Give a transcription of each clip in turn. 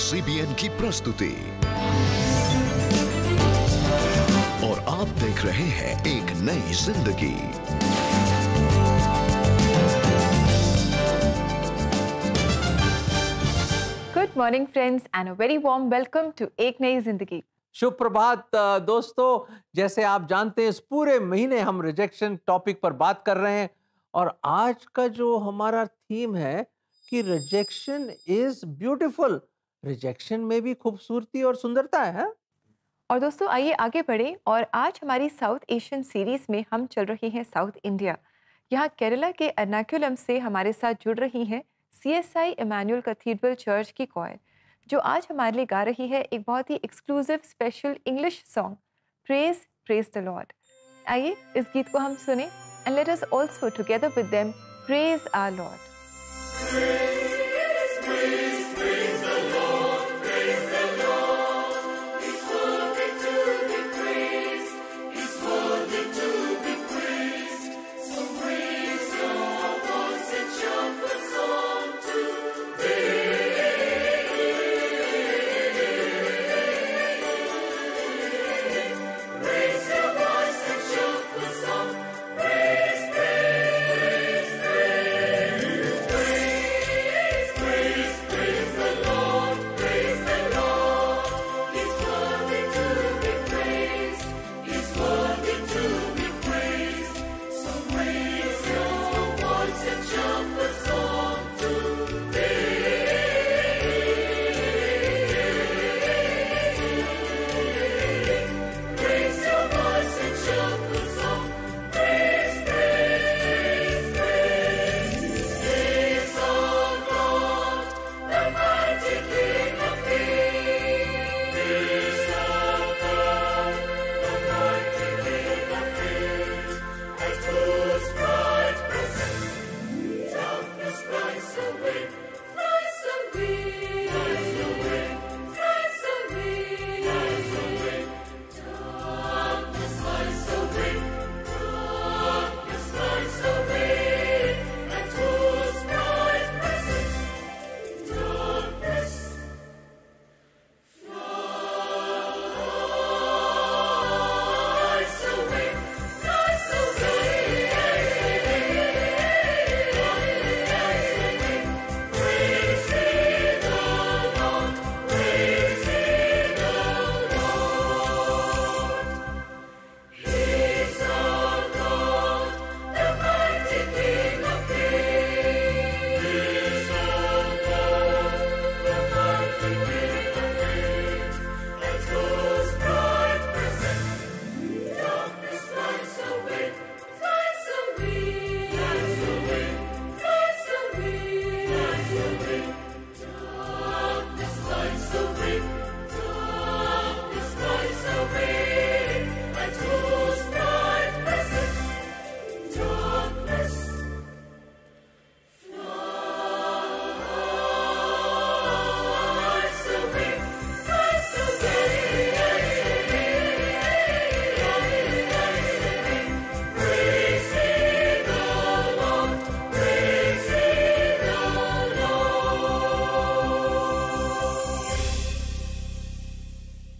CBN की प्रस्तुति और आप देख रहे हैं एक नई जिंदगी। Good morning friends and a very warm welcome to एक नई जिंदगी। शुभ प्रभात दोस्तों। जैसे आप जानते हैं इस पूरे महीने हम रिजेक्शन टॉपिक पर बात कर रहे हैं और आज का जो हमारा थीम है कि रिजेक्शन इज ब्यूटीफुल। रिजेक्शन में भी खूबसूरती और सुंदरता है। और दोस्तों आइए आगे बढ़े और आज हमारी साउथ एशियन सीरीज में हम चल रहे हैं साउथ इंडिया। यहाँ केरला के एर्नाकुलम से हमारे साथ जुड़ रही हैं CSI इमैनुअल कैथीड्रल चर्च की कॉयर, जो आज हमारे लिए गा रही है एक बहुत ही exclusive special English song praise praise the lord. आइए इस गीत को हम सुने and let us also together with them praise our lord.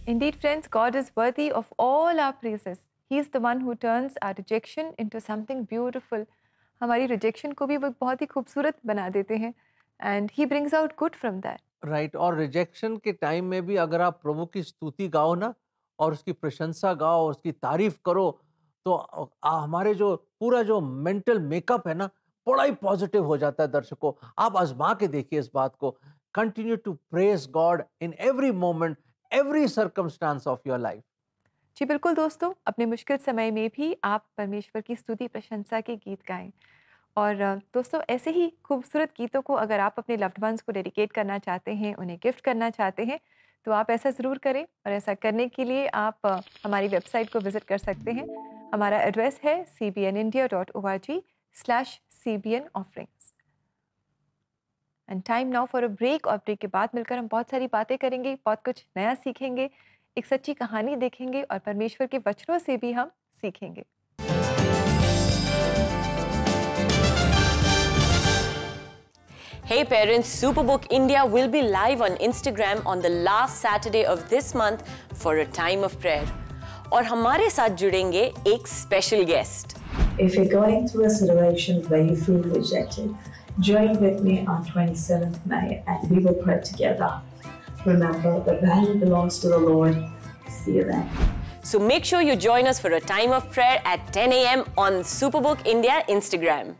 Indeed, friends, God is worthy of all our praises. He is the one who turns our rejection into something beautiful. हमारी rejection को भी वो बहुत ही खूबसूरत बना देते हैं and He brings out good from that. Right. और रिजेक्शन के टाइम में भी अगर आप प्रभु की स्तुति गाओ ना और उसकी प्रशंसा गाओ, उसकी तारीफ करो, तो हमारे जो पूरा जो मेंटल मेकअप है ना बड़ा ही पॉजिटिव हो जाता है। दर्शकों आप आजमा के देखिए इस बात को। Continue to praise God in every moment, every circumstance of your life. जी बिल्कुल दोस्तों, अपने मुश्किल समय में भी आप परमेश्वर की स्तुति प्रशंसा के गीत गाएं। और दोस्तों ऐसे ही खूबसूरत गीतों को अगर आप अपने लव्ड वंस को डेडिकेट करना चाहते हैं, उन्हें गिफ्ट करना चाहते हैं, तो आप ऐसा ज़रूर करें। और ऐसा करने के लिए आप हमारी वेबसाइट को विज़िट कर सकते हैं। हमारा एड्रेस है cbnindia.org/CBN offerings। And time now for a break. और ब्रेक के बाद मिलकर हम बहुत सारी बातें करेंगे, बहुत कुछ नया सीखेंगे, एक सच्ची कहानी देखेंगे और परमेश्वर के वचनों से भी हम सीखेंगे। हे Hey parents, Superbook India will be live on Instagram on the last Saturday of this month for a time of prayer. और हमारे साथ जुड़ेंगे एक special guest. If you're going through a situation where you feel rejected, join with me on 27th May and we will pray together. Remember, the battle belongs to the Lord. See you then. So make sure you join us for a time of prayer at 10 a.m. on Superbook India Instagram.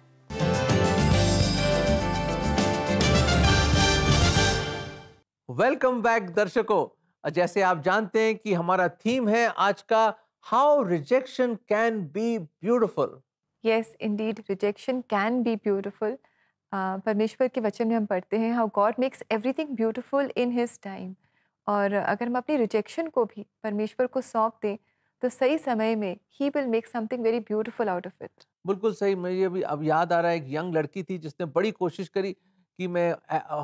Welcome back दर्शकों। जैसे आप जानते हैं कि हमारा theme है आज का how rejection can be beautiful. Yes Indeed, rejection can be beautiful. परमेश्वर के वचन में हम पढ़ते हैं how God makes everything beautiful in his time. और अगर हम अपनी रिजेक्शन को भी परमेश्वर को सौंप दें तो सही समय में he will make something very beautiful out of it. बिल्कुल सही। मुझे भी अब याद आ रहा है, एक यंग लड़की थी जिसने बड़ी कोशिश करी कि मैं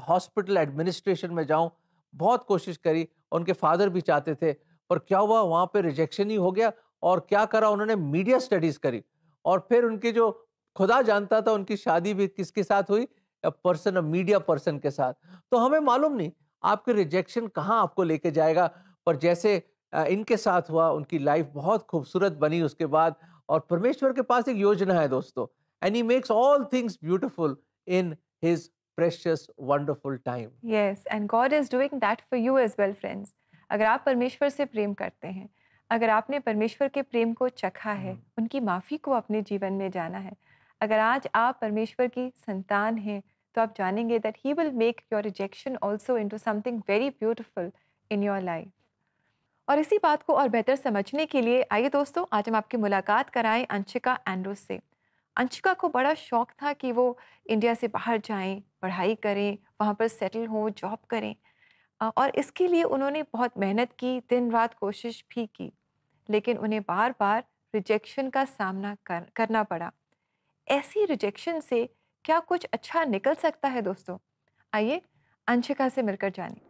हॉस्पिटल एडमिनिस्ट्रेशन में जाऊं, बहुत कोशिश करी। उनके फादर भी चाहते थे, पर क्या हुआ, वहाँ पे रिजेक्शन ही हो गया। और क्या करा उन्होंने, मीडिया स्टडीज करी। और फिर उनकी जो खुदा जानता था उनकी शादी भी किसके साथ हुई, अ मीडिया पर्सन के साथ। तो हमें मालूम नहीं आपके रिजेक्शन कहाँ आपको लेके जाएगा, पर जैसे इनके साथ हुआ, उनकी लाइफ बहुत खूबसूरत बनी उसके बाद। और परमेश्वर के पास एक योजना है दोस्तों, and he makes all things beautiful in his precious wonderful time. Yes, and God is doing that for you as well, friends. अगर आप परमेश्वर से प्रेम करते हैं, अगर आपने परमेश्वर के प्रेम को चखा है, उनकी माफ़ी को अपने जीवन में जाना है, अगर आज आप परमेश्वर की संतान हैं, तो आप जानेंगे that He will make your rejection also into something very beautiful in your life. और इसी बात को और बेहतर समझने के लिए आइए दोस्तों, आज हम आपकी मुलाकात कराएं अंशिका एंड्रूज से। अंशिका को बड़ा शौक था कि वो इंडिया से बाहर जाएं, पढ़ाई करें, वहाँ पर सेटल हों, जॉब करें। और इसके लिए उन्होंने बहुत मेहनत की, दिन रात कोशिश भी की, लेकिन उन्हें बार बार रिजेक्शन का सामना करना पड़ा। ऐसी रिजेक्शन से क्या कुछ अच्छा निकल सकता है दोस्तों? आइए अंशिका से मिलकर जानें।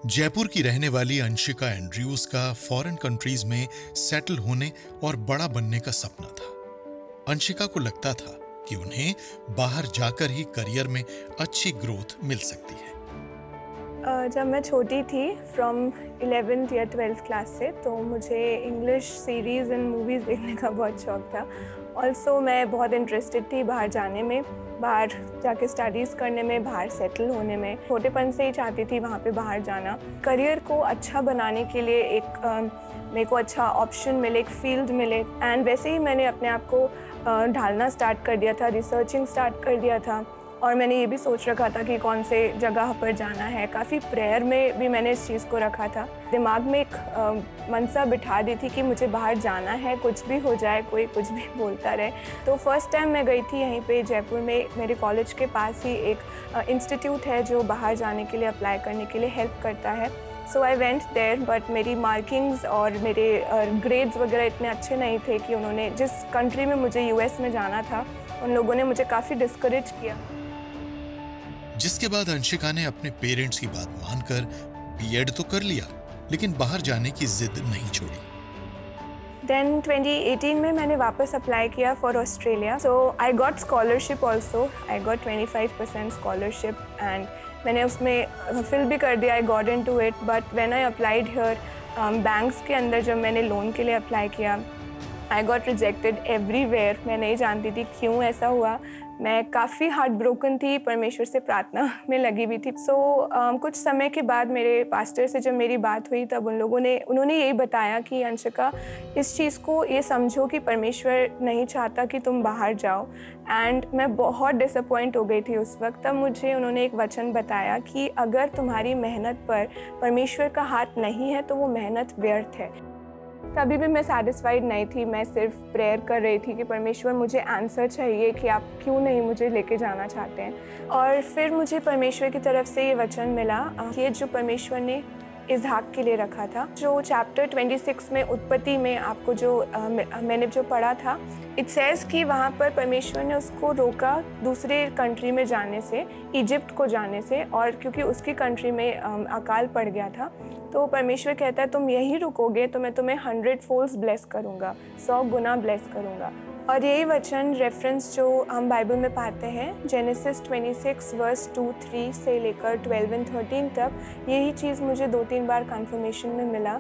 जयपुर की रहने वाली अंशिका एंड्रयूज का फॉरेन कंट्रीज में सेटल होने और बड़ा बनने का सपना था। अंशिका को लगता था कि उन्हें बाहर जाकर ही करियर में अच्छी ग्रोथ मिल सकती है। जब मैं छोटी थी, फ्रॉम 11th या 12th क्लास से, तो मुझे इंग्लिश सीरीज़ एंड मूवीज़ देखने का बहुत शौक था। ऑल्सो मैं बहुत इंटरेस्टेड थी बाहर जाने में, बाहर जाके स्टडीज़ करने में, बाहर सेटल होने में। छोटेपन से ही चाहती थी वहाँ पे बाहर जाना। करियर को अच्छा बनाने के लिए एक मेरे को अच्छा ऑप्शन मिले, एक फील्ड मिले, एंड वैसे ही मैंने अपने आप को ढालना स्टार्ट कर दिया था, रिसर्चिंग स्टार्ट कर दिया था। और मैंने ये भी सोच रखा था कि कौन से जगह पर जाना है। काफ़ी प्रेयर में भी मैंने इस चीज़ को रखा था। दिमाग में एक मनसा बिठा दी थी कि मुझे बाहर जाना है, कुछ भी हो जाए, कोई कुछ भी बोलता रहे। तो फर्स्ट टाइम मैं गई थी यहीं पे जयपुर में, मेरे कॉलेज के पास ही एक इंस्टीट्यूट है जो बाहर जाने के लिए अप्लाई करने के लिए हेल्प करता है। सो आई वेंट देयर, बट मेरी मार्किंग्स और मेरे ग्रेड्स वगैरह इतने अच्छे नहीं थे कि उन्होंने, जिस कंट्री में मुझे यूएस में जाना था, उन लोगों ने मुझे काफ़ी डिस्करेज किया। जिसके बाद अंशिका ने अपने पेरेंट्स की बात मानकर बीएड तो कर लिया, लेकिन बाहर जाने की जिद नहीं छोड़ी। देन 2018 में मैंने वापस अप्लाई किया for Australia. So I got scholarship also, I got 25% scholarship, and मैंने उसमें फिल भी कर दिया, I got into it. But when I applied here, banks के अंदर जब मैंने लोन के लिए अप्लाई किया, आई गॉट रिजेक्टेड एवरीवेयर। मैं नहीं जानती थी क्यों ऐसा हुआ। मैं काफ़ी हार्ट ब्रोकन थी, परमेश्वर से प्रार्थना में लगी हुई थी। कुछ समय के बाद मेरे पास्टर से जब मेरी बात हुई, तब उन्होंने यही बताया कि अंशिका, इस चीज़ को ये समझो कि परमेश्वर नहीं चाहता कि तुम बाहर जाओ। एंड मैं बहुत डिसअपॉइंट हो गई थी उस वक्त। तब मुझे उन्होंने एक वचन बताया कि अगर तुम्हारी मेहनत पर परमेश्वर का हाथ नहीं है तो वो मेहनत व्यर्थ है। कभी भी मैं सैटिस्फाइड नहीं थी, मैं सिर्फ प्रेयर कर रही थी कि परमेश्वर, मुझे आंसर चाहिए कि आप क्यों नहीं मुझे लेके जाना चाहते हैं। और फिर मुझे परमेश्वर की तरफ से ये वचन मिला कि जो परमेश्वर ने इसहाक के लिए रखा था, जो चैप्टर 26 में उत्पत्ति में आपको जो मैंने जो पढ़ा था, इट सेज कि वहाँ पर परमेश्वर ने उसको रोका दूसरे कंट्री में जाने से, इजिप्ट को जाने से, और क्योंकि उसकी कंट्री में अकाल पड़ गया था, तो परमेश्वर कहता है तुम यहीं रुकोगे तो मैं तुम्हें 100 फोल्ड्स ब्लेस करूँगा, 100 गुना ब्लेस करूँगा। और यही वचन रेफरेंस जो हम बाइबल में पाते हैं जेनेसिस 26 वर्स 2-3 से लेकर 12 और 13 तक, यही चीज़ मुझे 2-3 बार कन्फर्मेशन में मिला।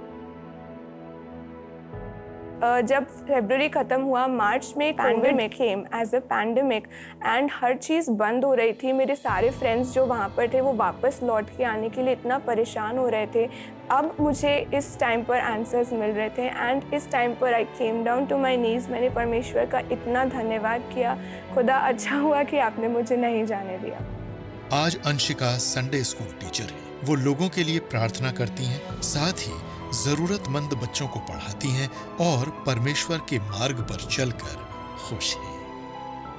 जब फरवरी ख़त्म हुआ, मार्च में pandemic came as a pandemic and हर चीज़ बंद हो रही थी। मेरे सारे फ्रेंड्स जो वहाँ पर थे वो वापस लौट के आने के लिए इतना परेशान हो रहे थे। अब मुझे इस टाइम पर आंसर्स मिल रहे थे एंड इस टाइम पर आई केम डाउन टू माई नीज। मैंने परमेश्वर का इतना धन्यवाद किया, खुदा अच्छा हुआ कि आपने मुझे नहीं जाने दिया। आज अंशिका संडे स्कूल टीचर है। वो लोगों के लिए प्रार्थना करती हैं, साथ ही जरूरतमंद बच्चों को पढ़ाती हैं और परमेश्वर के मार्ग पर चलकर खुश हैं।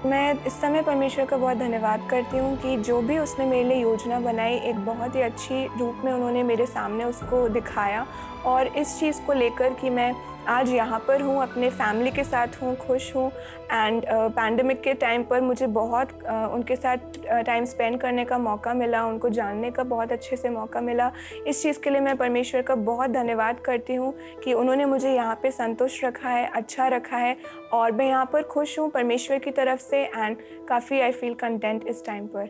मैं इस समय परमेश्वर का बहुत धन्यवाद करती हूँ कि जो भी उसने मेरे लिए योजना बनाई, एक बहुत ही अच्छी रूप में उन्होंने मेरे सामने उसको दिखाया और इस चीज़ को लेकर कि मैं आज यहाँ पर हूँ, अपने फैमिली के साथ हूँ, खुश हूँ। एंड पैंडेमिक के टाइम पर मुझे बहुत उनके साथ टाइम स्पेंड करने का मौका मिला, उनको जानने का बहुत अच्छे से मौका मिला। इस चीज़ के लिए मैं परमेश्वर का बहुत धन्यवाद करती हूँ कि उन्होंने मुझे यहाँ पे संतुष्ट रखा है, अच्छा रखा है और मैं यहाँ पर खुश हूँ परमेश्वर की तरफ से एंड काफ़ी आई फील कंटेंट इस टाइम पर।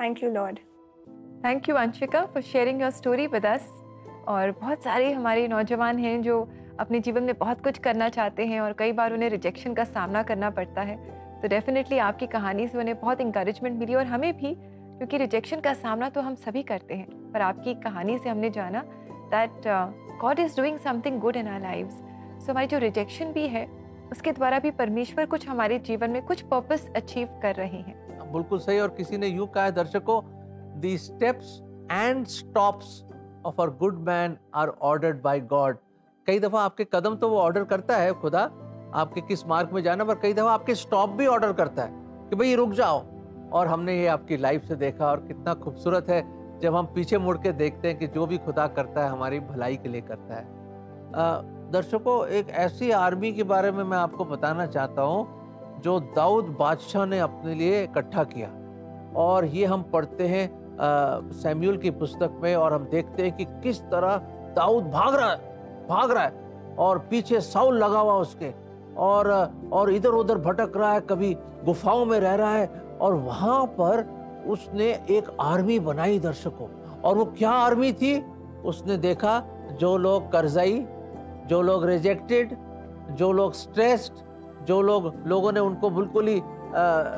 Thank you Lord. Thank you Anshika for sharing your story with us. और बहुत सारे हमारे नौजवान हैं जो अपने जीवन में बहुत कुछ करना चाहते हैं और कई बार उन्हें रिजेक्शन का सामना करना पड़ता है। तो डेफिनेटली आपकी कहानी से उन्हें बहुत इंकरेजमेंट मिली और हमें भी, क्योंकि रिजेक्शन का सामना तो हम सभी करते हैं, पर आपकी कहानी से हमने जाना that God is doing something good in our lives. So हमारी जो रिजेक्शन भी है उसके द्वारा भी परमेश्वर कुछ हमारे जीवन में कुछ पर्पस अचीव कर रहे हैं। बिल्कुल सही। और किसी ने यूं कहा है दर्शकों, the steps and stops of a good man are ordered by God. कई दफा आपके कदम तो वो ऑर्डर करता है खुदा, आपके किस मार्ग में जाना, पर कई दफा आपके स्टॉप भी ऑर्डर करता है कि भाई रुक जाओ। और हमने ये आपकी लाइफ से देखा और कितना खूबसूरत है जब हम पीछे मुड़ के देखते हैं कि जो भी खुदा करता है हमारी भलाई के लिए करता है। दर्शकों, एक ऐसी आर्मी के बारे में मैं आपको बताना चाहता हूँ जो दाऊद बादशाह ने अपने लिए इकट्ठा किया। और ये हम पढ़ते हैं सैमुएल की पुस्तक में और हम देखते हैं कि किस तरह दाऊद भाग रहा है और पीछे साउल लगा हुआ उसके और इधर उधर भटक रहा है, कभी गुफाओं में रह रहा है। और वहां पर उसने एक आर्मी बनाई दर्शकों। और वो क्या आर्मी थी? उसने देखा जो लोग कर्जाई, जो लोग रिजेक्टेड, जो लोग स्ट्रेस्ड, जो लोगों ने उनको बिल्कुल ही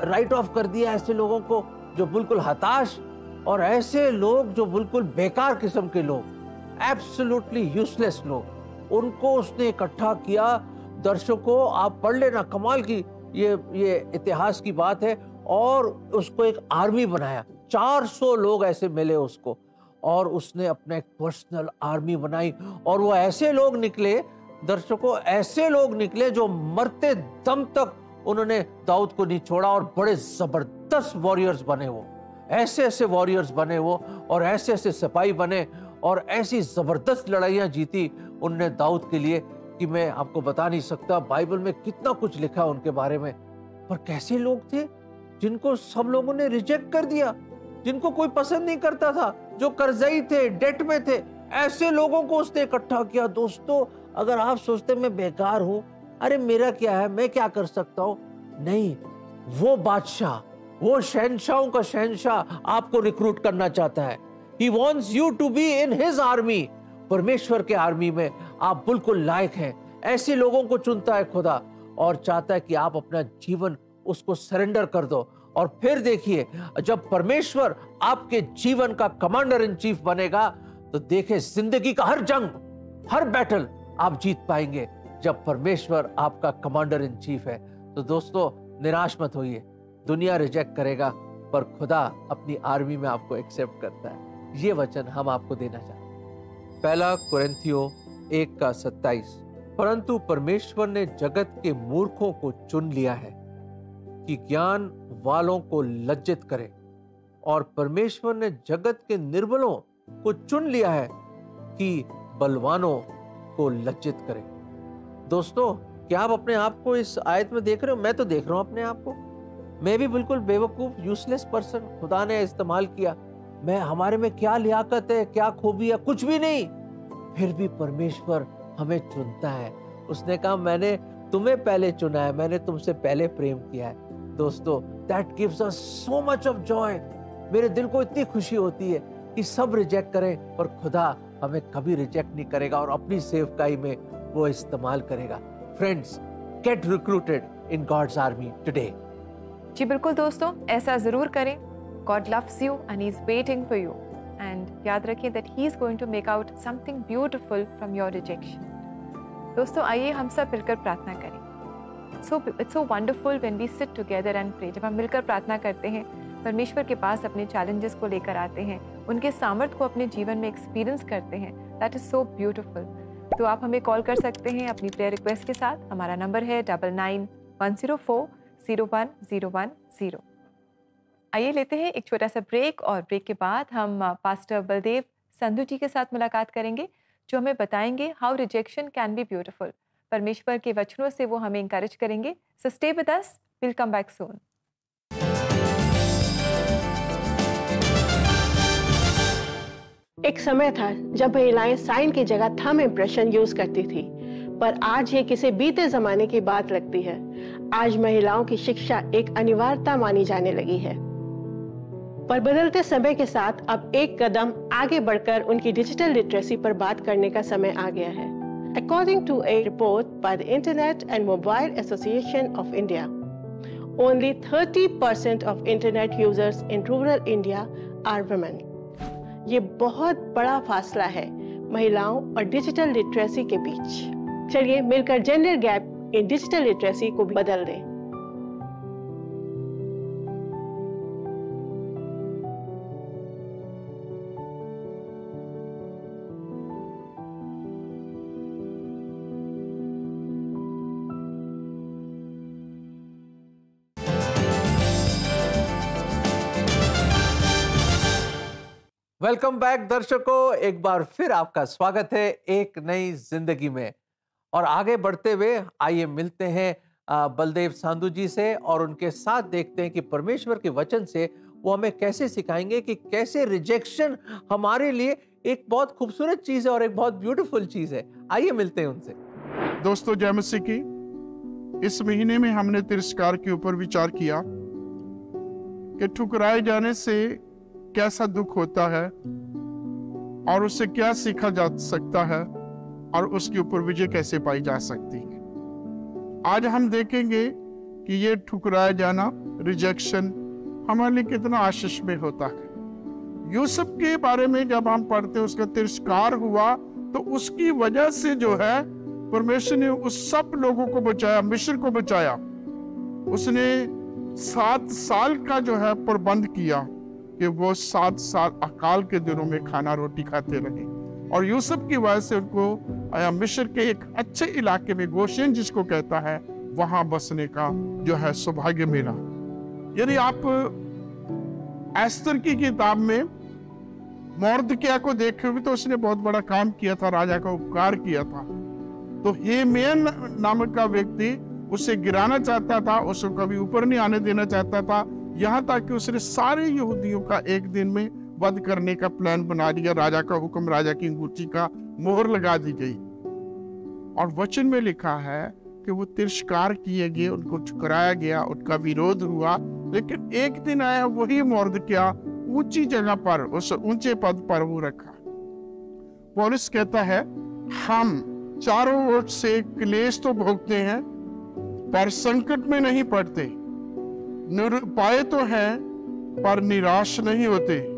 राइट ऑफ कर दिया, ऐसे लोगों को जो बिल्कुल हताश और ऐसे लोग जो बिल्कुल बेकार किस्म के लोग, एब्सोल्युटली यूजलेस लोग, उनको उसने इकट्ठा किया। दर्शकों आप पढ़ लेना, कमाल की ये इतिहास की बात है। और उसको एक आर्मी बनाया, 400 लोग ऐसे मिले उसको और उसने अपना एक पर्सनल आर्मी बनाई। और वो ऐसे लोग निकले दर्शकों, ऐसे लोग निकले जो मरते दम तक उन्होंने दाऊद को नहीं छोड़ा और बड़े जबरदस्त वॉरियर्स बने वो, ऐसे वॉरियर्स बने वो और ऐसे सिपाही बने और ऐसी जबरदस्त लड़ाइयां जीती उनने दाऊद के लिए कि मैं आपको बता नहीं सकता। बाइबल में कितना कुछ लिखा है उनके बारे में। पर कैसे लोग थे जिनको सब लोगों ने रिजेक्ट कर दिया, जिनको कोई पसंद नहीं करता था, जो कर्जई थे, डेट में थे, ऐसे लोगों को उसने इकट्ठा किया। दोस्तों, अगर आप सोचते मैं बेकार हूं, अरे मेरा क्या है, मैं क्या कर सकता हूं, नहीं, वो बादशाह, वो शहंशाहों का शहंशाह आपको रिक्रूट करना चाहता है। He wants you to be in his army। परमेश्वर के आर्मी में आप बिल्कुल लायक हैं। ऐसे लोगों को चुनता है खुदा और चाहता है कि आप अपना जीवन उसको सरेंडर कर दो। और फिर देखिए, जब परमेश्वर आपके जीवन का कमांडर इन चीफ बनेगा तो देखिए जिंदगी का हर जंग, हर बैटल आप जीत पाएंगे जब परमेश्वर आपका कमांडर इन चीफ है। तो दोस्तों, निराश मत होइए, दुनिया रिजेक्ट करेगा पर खुदा अपनी आर्मी में आपको एक्सेप्ट करता है। ये वचन हम आपको देना चाहते हैं। 1 कुरिन्थियों 1:27, परंतु परमेश्वर ने जगत के मूर्खों को चुन लिया है कि ज्ञान वालों को लज्जित करे, और परमेश्वर ने जगत के निर्बलों को चुन लिया है कि बलवानों को लज्जित करे। दोस्तों, क्या आप अपने आप को इस आयत में देख रहे हो? मैं तो देख रहा हूं अपने आप को। मैं भी बिल्कुल बेवकूफ, यूजलेस पर्सन खुदा ने इस्तेमाल किया। मैं, हमारे में क्या लियाकत है, क्या खूबी है, कुछ भी नहीं, फिर भी परमेश्वर हमें चुनता है। उसने कहा मैंने तुम्हें पहले चुना है, मैंने तुमसे पहले प्रेम किया है। दोस्तों, that gives us so much of Joy. मेरे दिल को इतनी खुशी होती है कि सब रिजेक्ट करें पर खुदा हमें कभी रिजेक्ट नहीं करेगा और अपनी सेवकाई में वो इस्तेमाल करेगा। Friends, get recruited in God's army today. जी बिल्कुल दोस्तों, ऐसा जरूर करें। God loves you and he is waiting for you, and याद रखिए that he is going to make out something beautiful from your rejection. दोस्तों, आइए हम सब मिलकर प्रार्थना करें। It's so wonderful when we sit together and pray. जब हम मिलकर प्रार्थना करते हैं, परमेश्वर के पास अपने चैलेंजेस को लेकर आते हैं, उनके सामर्थ्य को अपने जीवन में एक्सपीरियंस करते हैं, दैट इज सो ब्यूटीफुल। तो आप हमें कॉल कर सकते हैं अपनी प्रेयर रिक्वेस्ट के साथ। हमारा नंबर है 99-104-0101. आइए लेते हैं एक छोटा सा ब्रेक, और ब्रेक के बाद हम पास्टर बलदेव संधू जी के साथ मुलाकात करेंगे, जो हमें बताएंगे how rejection can be beautiful. परमेश्वर के वचनों से वो हमें इंकरेज करेंगे। So stay with us, will come back soon. एक समय था जब महिलाएं साइन की जगह थंब इम्प्रेशन यूज करती थी, पर आज ये किसी बीते जमाने की बात लगती है। आज महिलाओं की शिक्षा एक अनिवार्यता मानी जाने लगी है, पर बदलते समय के साथ अब एक कदम आगे बढ़कर उनकी डिजिटल लिटरेसी पर बात करने का समय आ गया है। According to a report by the Internet and Mobile Association of India, only 30% of internet users in rural India are women. ये बहुत बड़ा फासला है महिलाओं और डिजिटल लिटरेसी के बीच। चलिए मिलकर gender gap in digital literacy को बदल दें। वेलकम बैक दर्शकों, एक बार फिर आपका स्वागत है एक नई जिंदगी में। और आगे बढ़ते हुए आइए मिलते हैं बलदेव संधू जी से, और उनके साथ देखते हैं कि परमेश्वर के वचन से वो हमें कैसे सिखाएंगे कि कैसे रिजेक्शन हमारे लिए एक बहुत खूबसूरत चीज है और एक बहुत ब्यूटीफुल चीज है। आइए मिलते हैं उनसे। दोस्तों, जय मसीह की। इस महीने में हमने तिरस्कार के ऊपर विचार किया कि ठुकराए जाने से कैसा दुख होता है और उससे क्या सीखा जा सकता है और उसके ऊपर विजय कैसे पाई जा सकती है। आज हम देखेंगे कि ये ठुकराया जाना, रिजेक्शन हमारे लिए कितना आशीष में होता है। यूसुफ के बारे में जब हम पढ़ते हैं, उसका तिरस्कार हुआ तो उसकी वजह से जो है परमेश्वर ने उस सब लोगों को बचाया, मिस्र को बचाया। उसने 7 साल का जो है प्रबंध किया कि वो 7 साल अकाल के दिनों में खाना रोटी खाते रहे, और यूसुफ की वजह से उनको मिस्र के एक अच्छे इलाके में, गोशेन जिसको कहता है, वहां बसने का जो है सौभाग्य मिला। यदि आप एस्तर की किताब में मोर्दकिया को देखोगे तो उसने बहुत बड़ा काम किया था, राजा का उपकार किया था। तो हेमेन नामक का व्यक्ति उसे गिराना चाहता था, उसको कभी ऊपर नहीं आने देना चाहता था, यहाँ तक कि उसने सारे यहूदियों का एक दिन में वध करने का प्लान बना लिया। राजा का हुक्म, राजा की अंगूठी का मोहर लगा दी गई, और वचन में लिखा है कि वो तिरस्कार किए गए, उनको ठुकराया गया, उनका विरोध हुआ। लेकिन एक दिन आया, वही मोर्दकिया ऊंची जगह पर, उस ऊंचे पद पर वो रखा। पौलुस कहता है, हम चारों ओर से क्लेश तो भोगते हैं पर संकट में नहीं पड़ते, निरुपाय तो हैं पर निराश नहीं होते,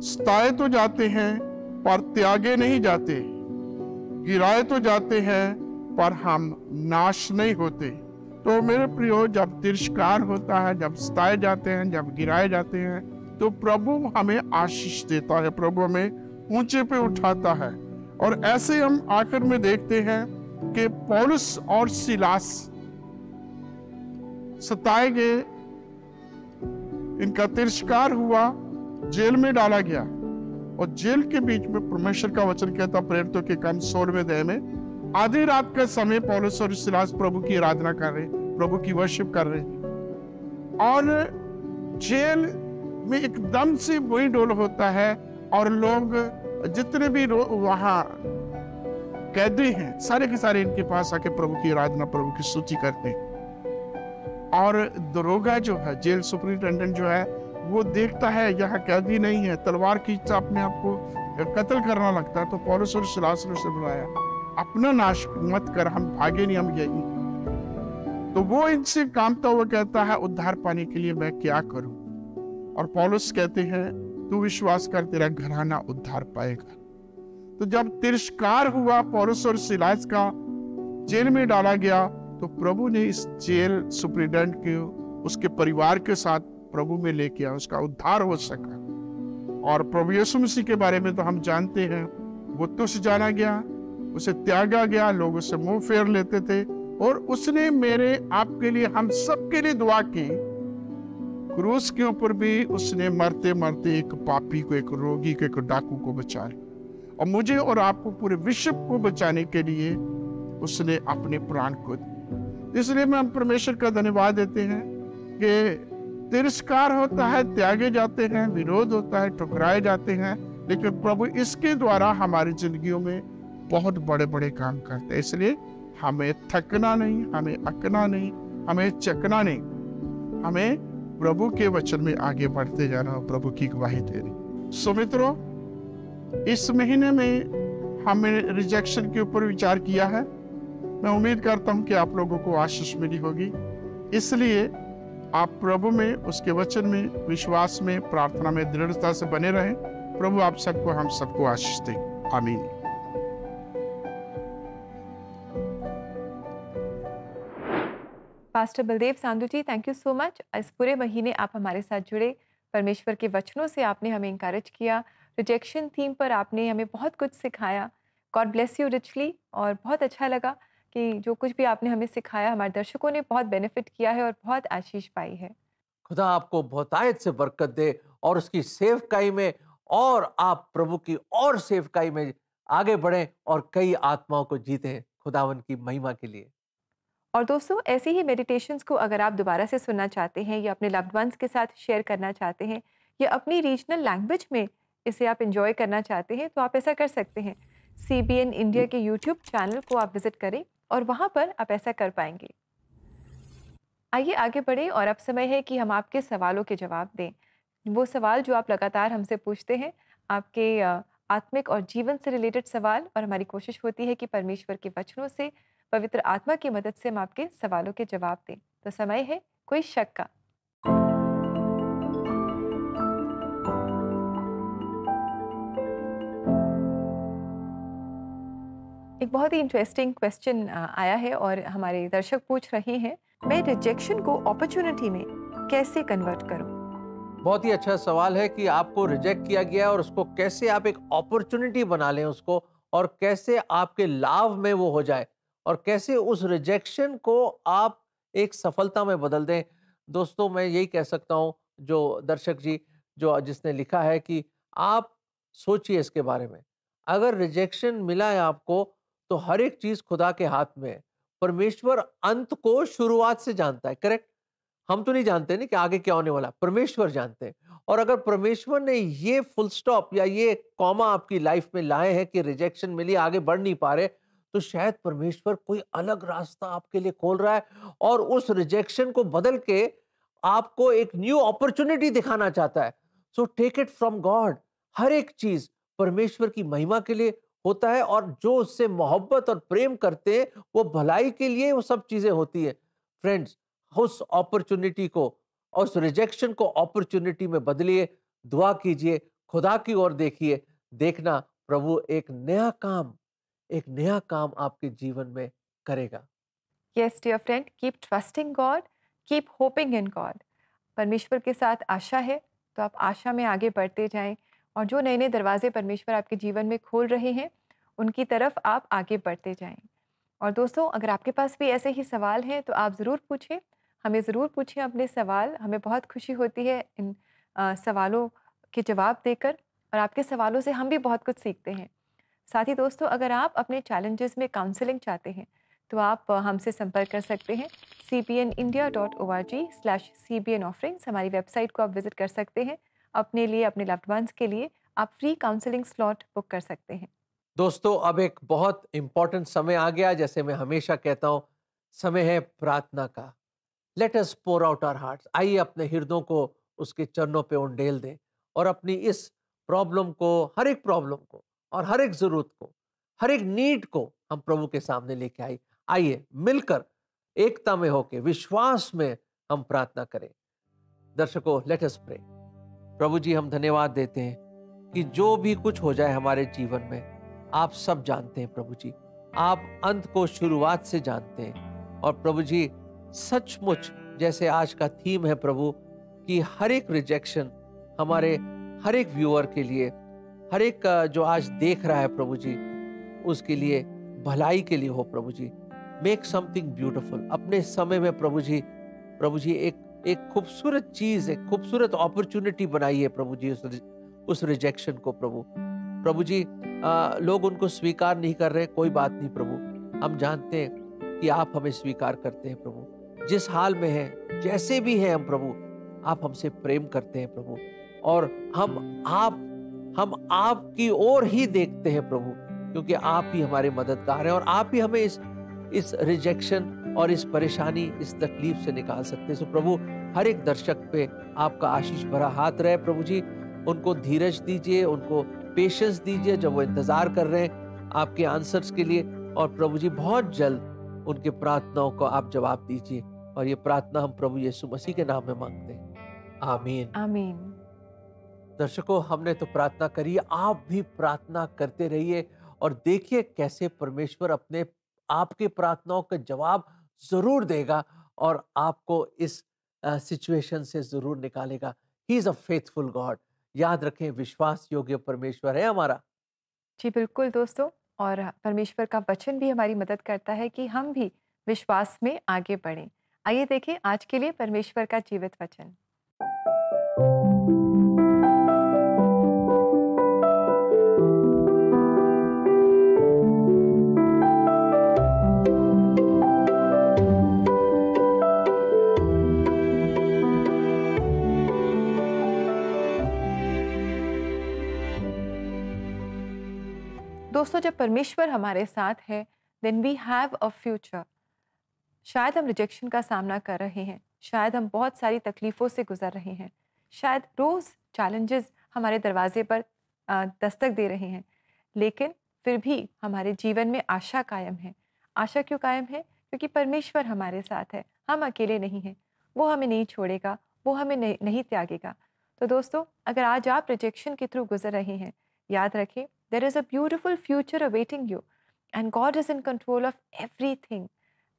सताए तो जाते हैं पर त्यागे नहीं जाते, गिराए तो जाते हैं पर हम नाश नहीं होते। तो मेरे प्रियो, जब तिरस्कार होता है, जब सताए जाते हैं, जब गिराए जाते हैं, तो प्रभु हमें आशीष देता है, प्रभु हमें ऊंचे पे उठाता है। और ऐसे हम आखिर में देखते हैं कि पौलुस और सिलास सताए गए, इनका तिरस्कार हुआ, जेल में डाला गया, और जेल के बीच में परमेश्वर का वचन कहता, प्रेरितों के काम 16वें अध्याय में, आधी रात का समय पौलुस और सिलास प्रभु की आराधना कर रहे, प्रभु की वर्शिप कर रहे, और जेल में एकदम से वही डोल होता है, और लोग जितने भी वहां कैदी हैं, सारे के सारे इनके पास आके प्रभु की आराधना, प्रभु की स्तुति करते हैं। और दरोगा जो है, जेल सुपरिटेंडेंट जो है, वो देखता है यहाँ कैदी नहीं है, तलवार खींचता अपने आप को कत्ल करना लगता है। तो पौलुस और सिलास ने उसे बुलाया, अपना नाश मत कर, हम भागे नहीं, हम यही। तो वो इनसे कामता हुआ कहता है, उद्धार पाने के लिए मैं क्या करूं? और पौलुस कहते हैं, तू विश्वास कर, तेरा घराना उद्धार पाएगा। तो जब तिरस्कार हुआ पौलुस और सिलास का, जेल में डाला गया, तो प्रभु ने इस जेल सुपरिटेंडेंट को उसके परिवार के साथ प्रभु में लेके आया, उसका उद्धार हो सका। और प्रभु यीशु मसीह के बारे में तो हम जानते हैं, वो तुच्छ जाना गया, उसे त्यागा गया, लोग उससे मुंह फेर लेते थे, और उसने मेरे आपके लिए, हम सबके लिए दुआ की। क्रूस के ऊपर भी उसने मरते मरते एक पापी को, एक रोगी को, एक डाकू को बचाया, और मुझे और आपको, पूरे विश्व को बचाने के लिए उसने अपने प्राण को दिए। इसलिए हम परमेश्वर का धन्यवाद देते हैं कि तिरस्कार होता है, त्यागे जाते हैं, विरोध होता है, ठुकराए जाते हैं, लेकिन प्रभु इसके द्वारा हमारी जिंदगियों में बहुत बड़े बड़े काम करते हैं। इसलिए हमें थकना नहीं, हमें अकना नहीं, हमें चकना नहीं, हमें प्रभु के वचन में आगे बढ़ते जाना और प्रभु की गवाही देनी। सो मित्रों, इस महीने में हमने रिजेक्शन के ऊपर विचार किया है। मैं उम्मीद करता हूं कि आप लोगों को आशीष मिली होगी। इसलिए आप प्रभु में, उसके वचन में, विश्वास में, प्रार्थना में दृढ़ता से बने रहें। प्रभु आप सबको, हम सबको आशीष दे। आमीन। Pastor Baldev Sandhu ji, thank you so much. इस पूरे महीने आप हमारे साथ जुड़े, परमेश्वर के वचनों से आपने हमें इंकरेज किया, रिजेक्शन थीम पर आपने हमें बहुत कुछ सिखाया। God bless you richly. और बहुत अच्छा लगा कि जो कुछ भी आपने हमें सिखाया, हमारे दर्शकों ने बहुत बेनिफिट किया है और बहुत आशीष पाई है। खुदा आपको बहुतायत से बरकत दे और उसकी सेवकाई में, और आप प्रभु की और सेवकाई में आगे बढ़ें और कई आत्माओं को जीतें खुदावन की महिमा के लिए। और दोस्तों, ऐसे ही मेडिटेशंस को अगर आप दोबारा से सुनना चाहते हैं या अपने लव्ड वंस के साथ शेयर करना चाहते हैं या अपनी रीजनल लैंग्वेज में इसे आप एंजॉय करना चाहते हैं, तो आप ऐसा कर सकते हैं। CBN इंडिया के YouTube चैनल को आप विजिट करें और वहाँ पर आप ऐसा कर पाएंगे। आइए आगे बढ़े और अब समय है कि हम आपके सवालों के जवाब दें। वो सवाल जो आप लगातार हमसे पूछते हैं, आपके आत्मिक और जीवन से रिलेटेड सवाल, और हमारी कोशिश होती है कि परमेश्वर के वचनों से, पवित्र आत्मा की मदद से हम आपके सवालों के जवाब दें। तो समय है कोई शक का। एक बहुत ही इंटरेस्टिंग क्वेश्चन आया है और हमारे दर्शक पूछ रहे हैं, मैं रिजेक्शन को अपॉर्चुनिटी में कैसे कन्वर्ट करूं? बहुत ही अच्छा सवाल है कि आपको रिजेक्ट किया गया और उसको कैसे आप एक अपॉर्चुनिटी बना लें उसको, और कैसे आपके लाभ में वो हो जाए, और कैसे उस रिजेक्शन को आप एक सफलता में बदल दें। दोस्तों, मैं यही कह सकता हूं, जो दर्शक जी जो जिसने लिखा है, कि आप सोचिए इसके बारे में। अगर रिजेक्शन मिला है आपको, तो हर एक चीज खुदा के हाथ में है। परमेश्वर अंत को शुरुआत से जानता है, करेक्ट? हम तो नहीं जानते नहीं कि आगे क्या होने वाला, परमेश्वर जानते हैं। और अगर परमेश्वर ने ये फुल स्टॉप या ये कॉमा आपकी लाइफ में लाए हैं कि रिजेक्शन मिली, आगे बढ़ नहीं पा रहे, तो शायद परमेश्वर कोई अलग रास्ता आपके लिए खोल रहा है और उस रिजेक्शन को बदल के आपको एक न्यू अपॉर्चुनिटी दिखाना चाहता है। So take it from God. हर एक चीज परमेश्वर की महिमा के लिए होता है, और जो उससे मोहब्बत और प्रेम करते हैं वो भलाई के लिए वो सब चीजें होती है। फ्रेंड्स, उस अपॉर्चुनिटी को, उस रिजेक्शन को अपॉर्चुनिटी में बदलिए, दुआ कीजिए, खुदा की ओर देखिए, देखना प्रभु एक नया काम आपके जीवन में करेगा। Yes dear friend, keep trusting God, keep hoping in God. परमेश्वर के साथ आशा है, तो आप आशा में आगे बढ़ते जाएं, और जो नए नए दरवाजे परमेश्वर आपके जीवन में खोल रहे हैं, उनकी तरफ आप आगे बढ़ते जाएं। और दोस्तों, अगर आपके पास भी ऐसे ही सवाल हैं, तो आप ज़रूर पूछें, हमें ज़रूर पूछें अपने सवाल। हमें बहुत खुशी होती है इन सवालों के जवाब देकर, और आपके सवालों से हम भी बहुत कुछ सीखते हैं। साथ ही दोस्तों, अगर आप अपने चैलेंजेस में काउंसलिंग चाहते हैं, तो आप हमसे संपर्क कर सकते हैं। cbnindia.org/cbn offerings हमारी वेबसाइट को आप विजिट कर सकते हैं। अपने लिए, अपने लव्ड वंस के लिए आप फ्री काउंसलिंग स्लॉट बुक कर सकते हैं। दोस्तों, अब एक बहुत इंपॉर्टेंट समय आ गया, जैसे मैं हमेशा कहता हूँ, समय है प्रार्थना का। Let us pour out our hearts. आइए अपने हृदयों को उसके चरणों पे उंडेल दें और अपनी इस प्रॉब्लम को, हर एक प्रॉब्लम को और हर एक जरूरत को, हर एक नीड को हम प्रभु के सामने लेके आइए मिलकर एकता में होके विश्वास में हम प्रार्थना करें। दर्शकों, लेट अस प्रे। प्रभु जी, हम धन्यवाद देते हैं कि जो भी कुछ हो जाए हमारे जीवन में, आप सब जानते हैं प्रभु जी। आप अंत को शुरुआत से जानते हैं। और प्रभु जी, सचमुच जैसे आज का थीम है प्रभु, कि हर एक रिजेक्शन हमारे हर एक व्यूअर के लिए, हर एक जो आज देख रहा है प्रभु जी, उसके लिए भलाई के लिए हो प्रभु जी। मेक समथिंग ब्यूटीफुल अपने समय में प्रभु जी एक खूबसूरत चीज, एक खूबसूरत अपॉर्चुनिटी बनाइए प्रभु जी उस रिजेक्शन को प्रभु जी। लोग उनको स्वीकार नहीं कर रहे, कोई बात नहीं प्रभु, हम जानते हैं कि आप हमें स्वीकार करते हैं प्रभु। जिस हाल में है, जैसे भी हैं हम प्रभु, आप हमसे प्रेम करते हैं प्रभु, और हम आपकी ओर ही देखते हैं प्रभु, क्योंकि आप ही हमारे मददगार हैं और आप ही हमें इस रिजेक्शन और इस परेशानी, इस तकलीफ से निकाल सकते हैं। सो प्रभु, हर एक दर्शक पे आपका आशीष भरा हाथ रहे प्रभु जी। उनको धीरज दीजिए, उनको पेशेंस दीजिए जब वो इंतजार कर रहे हैं आपके आंसर्स के लिए। और प्रभु जी, बहुत जल्द उनके प्रार्थनाओं को आप जवाब दीजिए। और ये प्रार्थना हम प्रभु यीशु मसीह के नाम में मांगते हैं, आमीन आमीन। दर्शकों, हमने तो प्रार्थना करी है, आप भी प्रार्थना करते रहिए और देखिए कैसे परमेश्वर अपने आपके प्रार्थनाओं का जवाब जरूर देगा और आपको इस सिचुएशन से जरूर निकालेगा। He is a faithful God. याद रखें, विश्वास योग्य परमेश्वर है हमारा। जी बिल्कुल दोस्तों, और परमेश्वर का वचन भी हमारी मदद करता है कि हम भी विश्वास में आगे बढ़ें। आइए देखें आज के लिए परमेश्वर का जीवित वचन। दोस्तों, जब परमेश्वर हमारे साथ है, then we have a future. शायद हम रिजेक्शन का सामना कर रहे हैं, शायद हम बहुत सारी तकलीफ़ों से गुजर रहे हैं, शायद रोज़ चैलेंजेस हमारे दरवाजे पर दस्तक दे रहे हैं, लेकिन फिर भी हमारे जीवन में आशा कायम है। आशा क्यों कायम है? क्योंकि परमेश्वर हमारे साथ है, हम अकेले नहीं हैं। वो हमें नहीं छोड़ेगा, वो हमें नहीं त्यागेगा। तो दोस्तों, अगर आज आप रिजेक्शन के थ्रू गुजर रहे हैं, याद रखें, there is a beautiful future awaiting you and God is in control of everything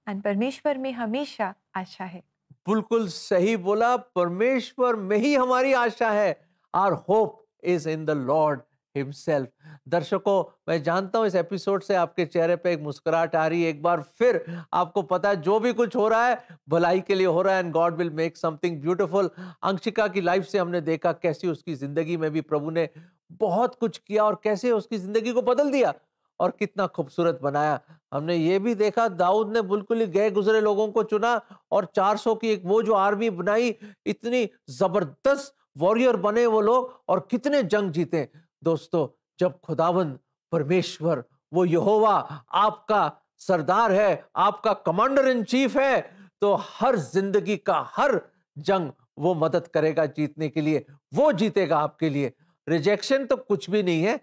and परमेश्वर में हमेशा आशा है। बिल्कुल सही बोला, परमेश्वर में ही हमारी आशा है। Our hope is in the Lord himself। दर्शकों, मैं जानता हूं इस एपिसोड से आपके चेहरे पे एक मुस्कुराहट आ रही है। एक बार फिर आपको पता है जो भी कुछ हो रहा है भलाई के लिए हो रहा है and God will make something beautiful. Anshika की लाइफ से हमने देखा कैसे उसकी जिंदगी में भी प्रभु ने बहुत कुछ किया और कैसे उसकी जिंदगी को बदल दिया और कितना खूबसूरत बनाया। हमने ये भी देखा दाऊद ने बिल्कुल ही गए गुजरे लोगों को चुना और 400 की एक वो जो आर्मी बनाई, इतनी जबरदस्त वॉरियर बने वो लोग और कितने जंग जीते। दोस्तों, जब खुदावंद परमेश्वर, वो यहोवा आपका सरदार है, आपका कमांडर इन चीफ है, तो हर जिंदगी का हर जंग वो मदद करेगा जीतने के लिए, वो जीतेगा आपके लिए। रिजेक्शन तो कुछ भी नहीं है।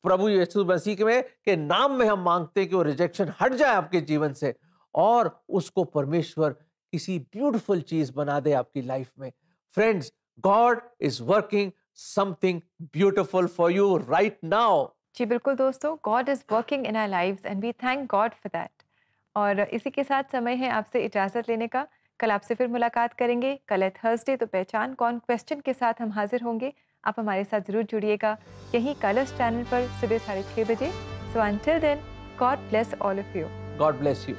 प्रभु यीशु मसीह के नाम में हम मांगते हैं कि वो रिजेक्शन हट जाए आपके जीवन से और उसको परमेश्वर किसी ब्यूटीफुल चीज बना दे आपकी लाइफ में। Friends, God is working something beautiful for you right now. जी बिल्कुल दोस्तों, God is working in our lives and we thank God for that. और इसी के साथ समय है आपसे इजाजत लेने का। कल आपसे फिर मुलाकात करेंगे। कल है थर्सडे, तो पहचान कौन क्वेश्चन के साथ हम हाजिर होंगे। आप हमारे साथ जरूर जुड़िएगा यहीं कलर्स चैनल पर सुबह 6:30 बजे। So until then, God bless all of you. God bless you.